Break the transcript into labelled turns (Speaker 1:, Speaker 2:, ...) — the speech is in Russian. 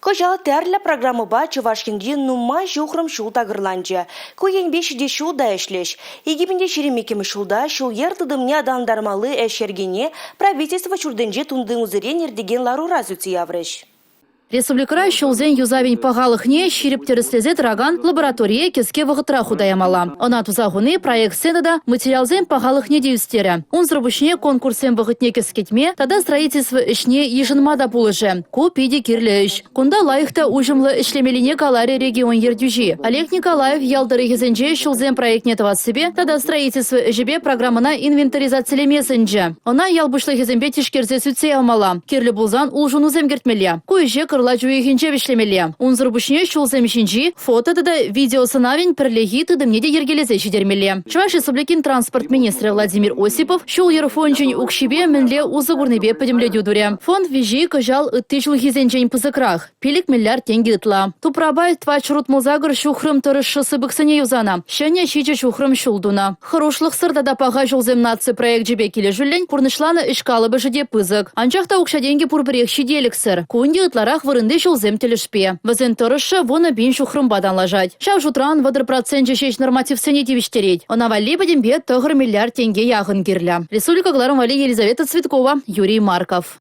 Speaker 1: Хожала тәрля программы ба Чувашкинде нума жухрым шулта гырланчы. Куен бешіде шулда эшлеш. Египенде шеремекемі шулда шул ертыдымне адандармалы әшергене правительство чурденже тундың узырен ердеген ларура зүтсе яврыш.
Speaker 2: Республикара шулзен юзавень пагалыхне ширип терслезет раган лаборатория кеске вағытра худаямала. Она тузагуны проект сенада материалзен пагалыхне деюстере. Он зрабышне конкурсен вағытне кескетме, тада строительство ишне ежинмада пулыжы. Ку пиди кирлеш. Кунда лайыхта ужымлы ишлемелине калари регион ердюжи. Олег Николаев ялдары езенже шулзен проектне тават себе, тада строительство ежебе программана инвентаризацияле месенже. Она ялбышлы езенбе тишкерзе сүтсе алмала. Кирлі булзан улжуну земгертмеле. Куйже Лачуихинче вишлемеле. Унзрубушне шулземишинчи фото да видео сынавень прилеги тыдымнеде ергелезе шидермеле. Чуваш республикин транспорт министр Владимир Осипов шул ерфончень укшибе менле узыгурнебе подемле дюдуре. Фонд вижи кажал ыттыжл хизенчень пызыкрах. Пилик миллиард тенге ытла. Тупрабай твач рут музагр шухрым тырышы сыбыксыне юзана. Шене шиче шухрым шулдуна. Хорошлых сырда да пага жулзем нации проект жебе келе жүллень пурнышланы ишкалы бежиде пызык. Анчахта укша деньги пурбрех шиделиксыр. Кунди ытларах вырынды шулзем телешпе. Вазен тырышы вона бин шухрымбадан лажать. Шав жутран вадыр процент жешеш норматив сене тивиштереть. Она вали подембе тыгыр миллиард тенге яғын кирля. Республика Гларом Вали Елизавета Цветкова, Юрий Марков.